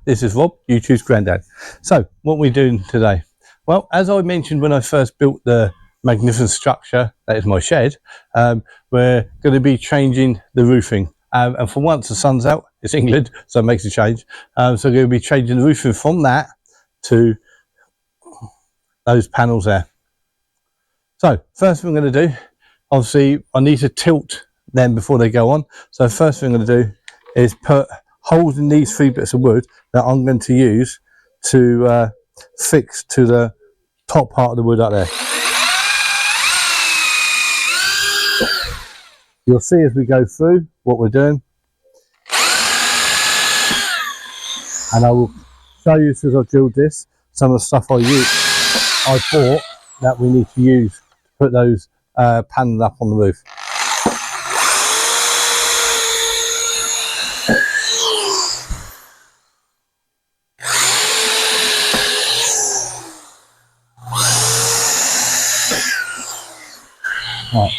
this is Rob, you choose Grandad. So, what we're doing today? Well, as I mentioned when I first built the magnificent structure, that is my shed, we're going to be changing the roofing. And for once the sun's out, it's England, so it makes a change. So we're going to be changing the roofing from that to those panels there. So, first thing I'm going to do, obviously I need to tilt them before they go on. So first thing I'm going to do is put holes in these 3 bits of wood that I'm going to use to fix to the top part of the wood up there. You'll see as we go through what we're doing, and I will show you as I've drilled this some of the stuff I bought that we need to use to put those panels up on the roof. Right,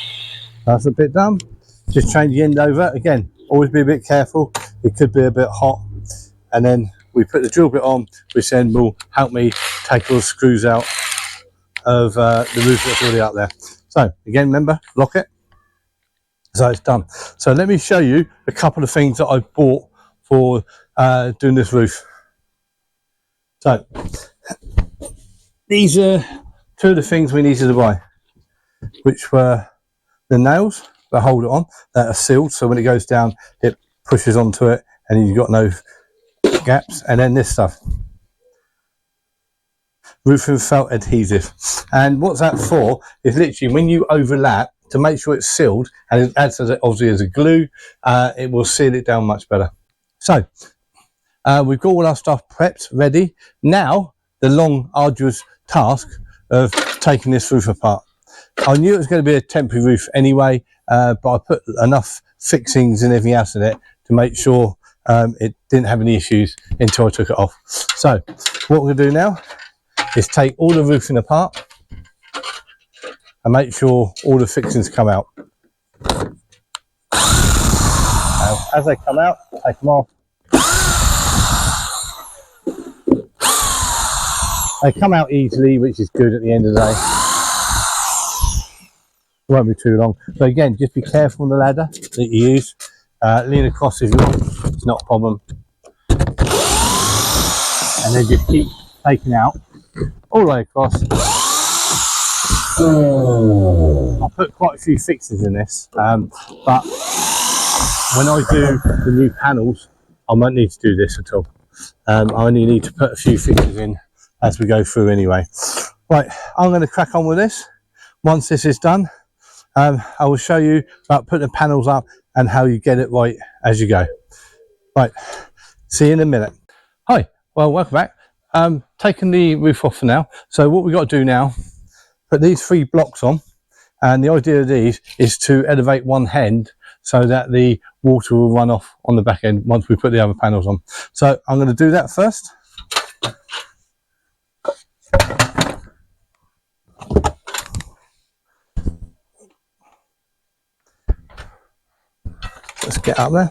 that's a bit done. Just change the end over. Again, always be a bit careful. It could be a bit hot. And then we put the drill bit on, which then will help me take all the screws out of the roof that's already up there. So again, remember, lock it. So it's done. So let me show you a couple of things that I bought for doing this roof. So these are 2 of the things we needed to buy, which were the nails that hold it on, that are sealed, so when it goes down it pushes onto it and you've got no gaps. And then this stuff, roofing felt adhesive, and what's that for is literally when you overlap, to make sure it's sealed, and it adds obviously as a glue, it will seal it down much better. So we've got all our stuff prepped ready. Now the long arduous task of taking this roof apart. I knew it was going to be a temporary roof anyway, but I put enough fixings and everything else in it to make sure it didn't have any issues until I took it off. So what we're going to do now is take all the roofing apart and make sure all the fixings come out. As they come out, take them off. They come out easily, which is good at the end of the day. It won't be too long. So again, just be careful on the ladder that you use. Lean across if you want, it's not a problem. And then just keep taking out all the way across. I put quite a few fixes in this, but when I do the new panels, I won't need to do this at all. I only need to put a few fixes in as we go through anyway. Right, I'm going to crack on with this. Once this is done, I will show you about putting the panels up and how you get it right as you go. Right, see you in a minute. Hi, well, welcome back. Taking the roof off for now. So what we've got to do now, put these 3 blocks on, and the idea of these is to elevate one end so that the water will run off on the back end once we put the other panels on. So I'm going to do that first. Let's get up there.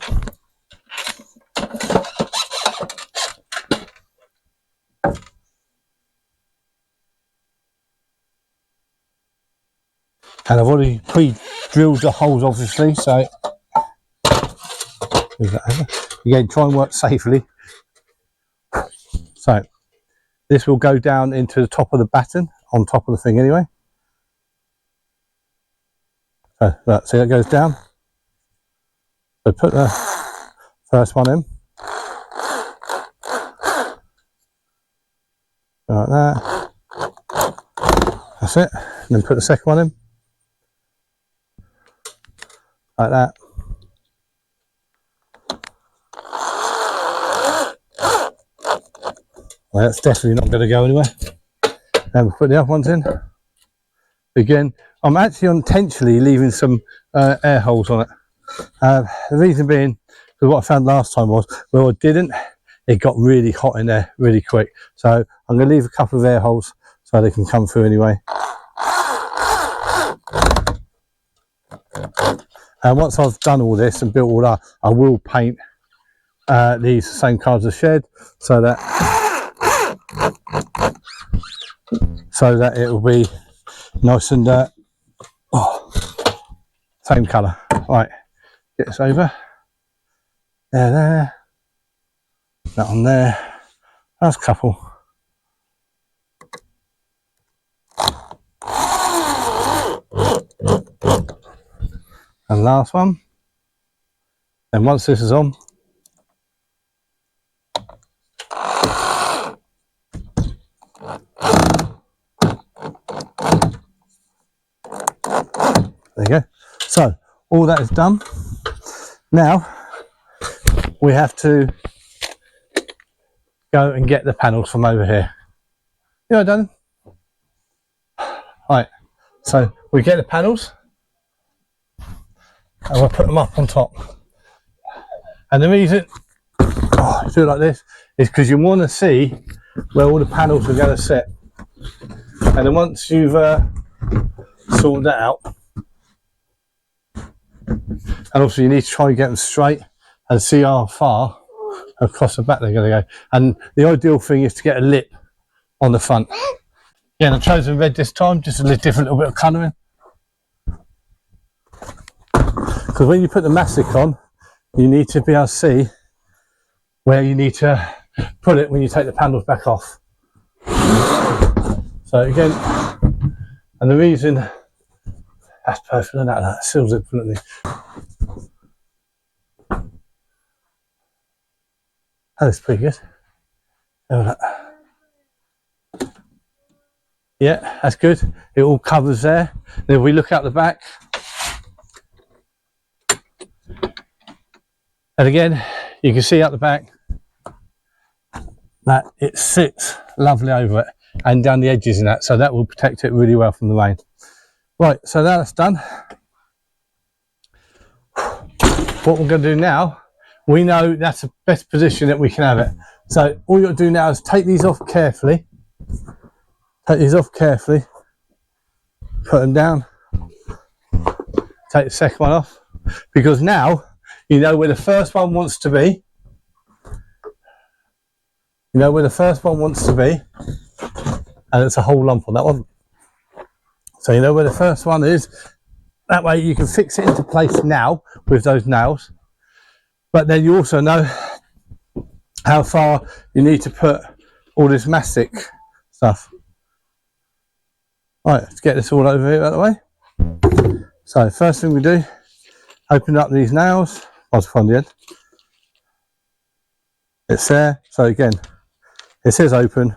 And I've already pre-drilled the holes, obviously, so move that over. Again, try and work safely. So this will go down into the top of the batten, on top of the thing anyway. So see that goes down. So put the first one in, like that. That's it. And then put the second one in, like that. Well, that's definitely not going to go anywhere. And we'll put the other ones in. Again, I'm actually intentionally leaving some air holes on it. The reason being, because what I found last time was, well, I didn't, it got really hot in there really quick. So I'm going to leave a couple of air holes so they can come through anyway. And once I've done all this and built all that, I will paint these same cards are shed, so that it will be nice and same colour. Right, get this over. There. That on there. Last couple. And last one. And once this is on, there you go. So all that is done. Now we have to go and get the panels from over here. Yeah, done. Right, so we get the panels and we'll put them up on top. And the reason you do it like this is because you want to see where all the panels are going to sit. And then once you've sorted that out, and also you need to try and get them straight and see how far across the back they're going to go. And the ideal thing is to get a lip on the front. Yeah, I've chosen red this time, just a little different little bit of colouring. Because when you put the mastic on, you need to be able to see where you need to put it when you take the panels back off. So again, and the reason that's perfect, and that seals it brilliantly. That's pretty good. Yeah, that's good. It all covers there. Then if we look out the back, and again, you can see out the back that it sits lovely over it and down the edges in that, so that will protect it really well from the rain. Right, so now that's done. What we're going to do now, we know that's the best position that we can have it. So all you've got to do now is take these off carefully. Take these off carefully. Put them down. Take the second one off. Because now you know where the first one wants to be. You know where the first one wants to be. And it's a whole lump on that one. So you know where the first one is. That way you can fix it into place now with those nails. But then you also know how far you need to put all this mastic stuff. Right, let's get this all over here out of the way. So first thing we do, open up these nails. I'll find the end. It's there. So again, it says open.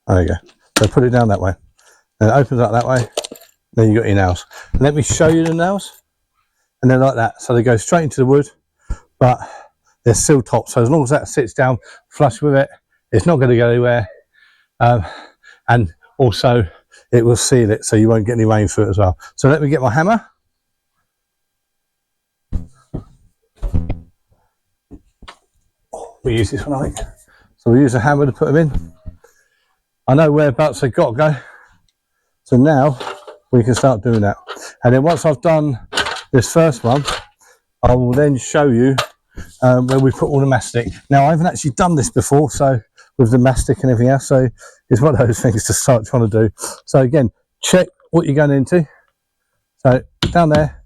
There you go. So put it down that way. Then it opens up that way. Then you got your nails. Let me show you the nails. And they're like that. So they go straight into the wood, but they're still top. So as long as that sits down flush with it, it's not going to go anywhere. And also it will seal it so you won't get any rain through it as well. So let me get my hammer. We use this one, I think. So we use a hammer to put them in. I know whereabouts they've got to go. So now we can start doing that. And then once I've done this first one, I will then show you where we put all the mastic. Now I haven't actually done this before, so with the mastic and everything else, so it's one of those things to start trying to do. So again, check what you're going into. So down there.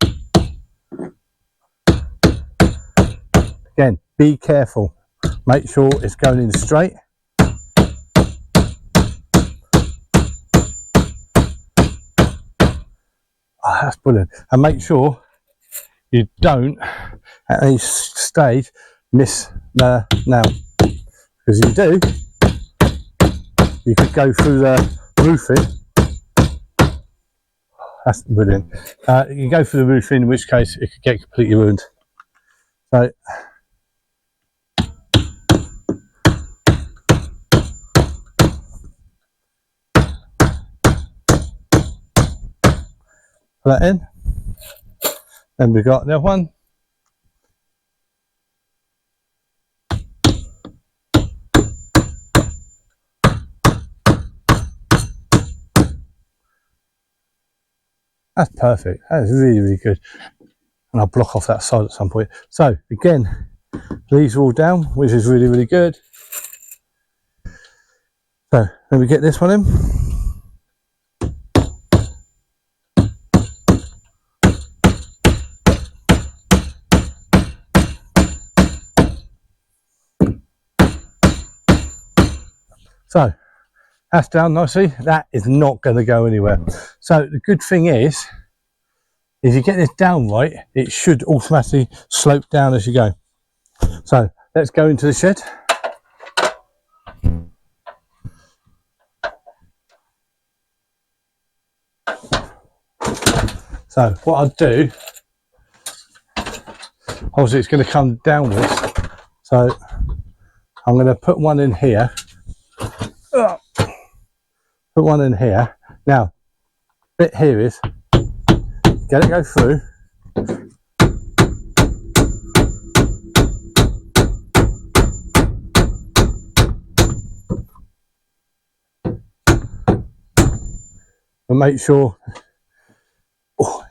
Again, be careful. Make sure it's going in straight. Oh, that's brilliant. And make sure you don't, at any stage, miss the nail. Because if you do, you could go through the roofing. That's brilliant. You can go through the roofing, in which case it could get completely ruined. So, put that in. Then we've got the other one. That's perfect. That is really, really good. And I'll block off that side at some point. So again, These are all down, which is really, really good. So let me get this one in. So that's down nicely. That is not going to go anywhere. So the good thing is, if you get this down right, it should automatically slope down as you go. So let's go into the shed. So what I'll do, obviously it's going to come downwards. So I'm going to put one in here. Put one in here. Now, bit here is, get it go through. And make sure,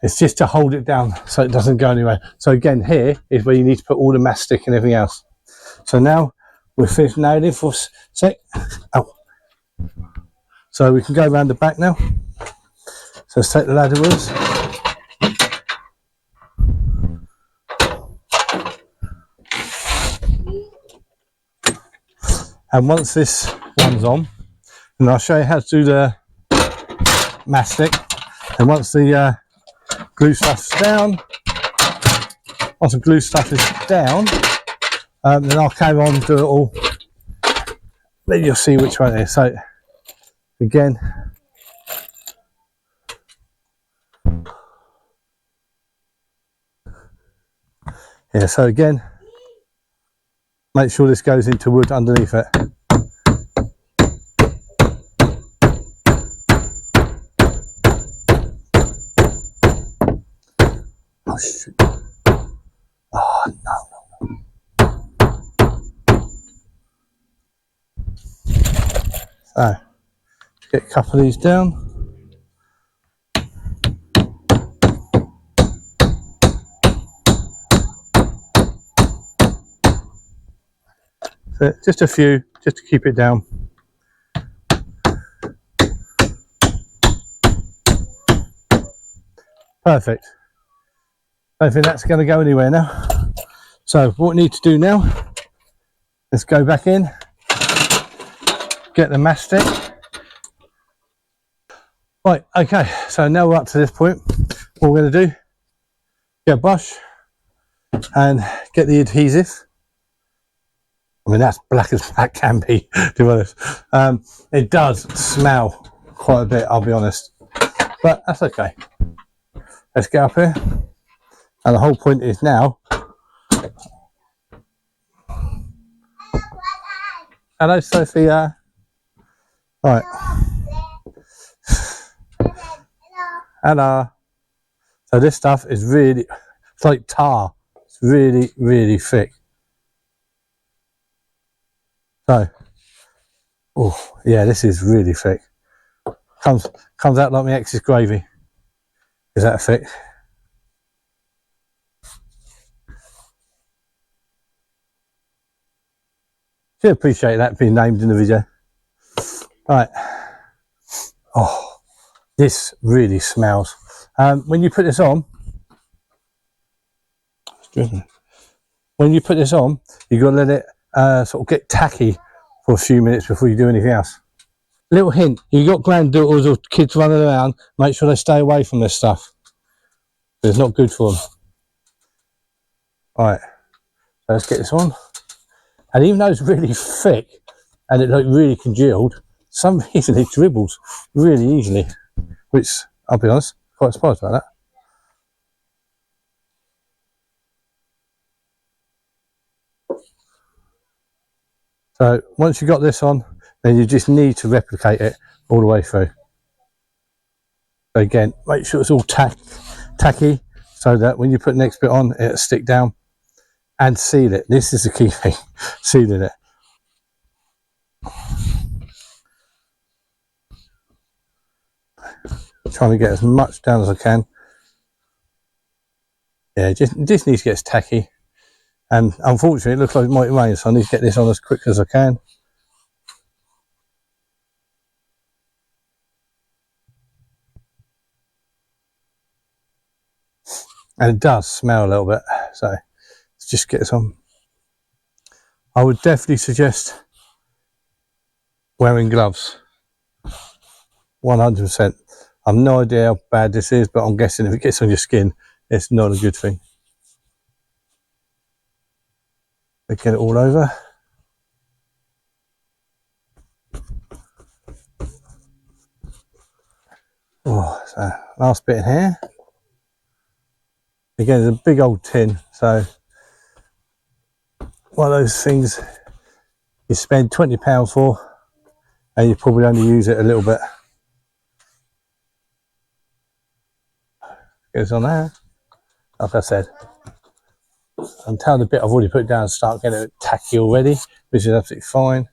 it's just to hold it down so it doesn't go anywhere. So again, here is where you need to put all the mastic and everything else. So now we're finished nailing it for a sec. Oh. So we can go around the back now. So let's take the ladder with us. And once this one's on, and I'll show you how to do the mastic. And once the glue stuff's down, once the glue stuff is down, then I'll carry on and do it all. Then you'll see which one it is. So again, yeah, so again, make sure this goes into wood underneath it. Oh shoot. Oh no. So get a couple of these down. So just a few, just to keep it down. Perfect. I don't think that's going to go anywhere now. So what we need to do now, let's go back in, get the mastic. Right, okay, so now we're up to this point. What we're going to do, get a brush and get the adhesive. I mean, that's black as black can be, to be honest. It does smell quite a bit, I'll be honest, but that's okay. Let's get up here, and the whole point is now. Hello, Sophia. Right. Hello. So this stuff is really, it's like tar. It's really, really thick. So, oh yeah, this is really thick. Comes out like my ex's gravy. Is that thick? Should appreciate that being named in the video. Right. Oh, this really smells. When you put this on, you've got to let it sort of get tacky for a few minutes before you do anything else. Little hint, you've got granddaughters or kids running around, make sure they stay away from this stuff. It's not good for them. Alright, so let's get this on. And even though it's really thick and it like really congealed, for some reason it dribbles really easily, which I'll be honest, quite surprised about that. So once you've got this on, then you just need to replicate it all the way through. So again, make sure it's all tacky so that when you put the next bit on, it'll stick down, and seal it. This is the key thing, sealing it. Trying to get as much down as I can. Yeah, just needs to get tacky. And unfortunately it looks like it might rain, so I need to get this on as quick as I can. And it does smell a little bit, so let's just get this on. I would definitely suggest wearing gloves, 100%. I've no idea how bad this is, but I'm guessing if it gets on your skin, it's not a good thing. We get it all over. Oh, so last bit in here. Again, it's a big old tin, so one of those things you spend £20 for, and you probably only use it a little bit. Goes on there. Like I said, until the bit I've already put down start getting it tacky already, which is absolutely fine.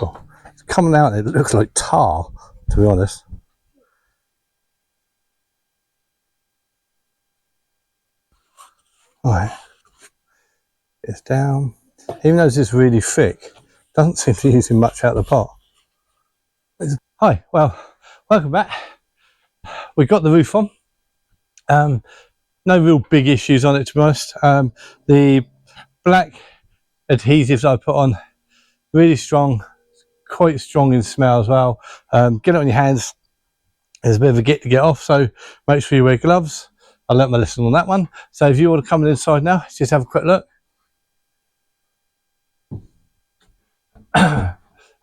Oh, it's coming out, it looks like tar, to be honest. Alright, it's down. Even though it's really thick, doesn't seem to be using much out of the pot. Hi, well, welcome back. We got the roof on. No real big issues on it, to be honest. The black adhesives I put on, really strong, quite strong in smell as well. Get it on your hands, there's a bit of a get to get off, so make sure you wear gloves. I learnt my lesson on that one. So if you want to come inside now, just have a quick look.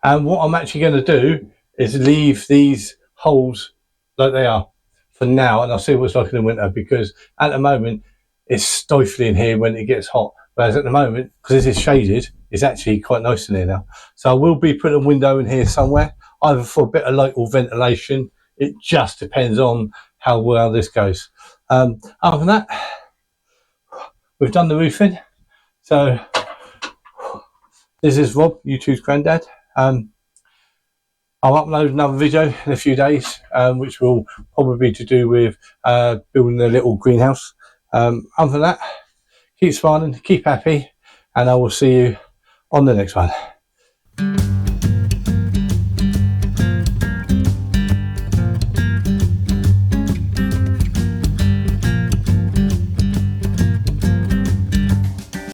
And what I'm actually going to do is leave these holes like they are for now, and I'll see what it's like in the winter, because at the moment it's stifling here when it gets hot, whereas at the moment, because this is shaded, it's actually quite nice in here now. So I will be putting a window in here somewhere, either for a bit of light or ventilation. It just depends on how well this goes. Other than that, we've done the roofing. So this is Rob, YouTube's granddad. I'll upload another video in a few days, which will probably be to do with building a little greenhouse. Other than that, keep smiling, keep happy, and I will see you on the next one.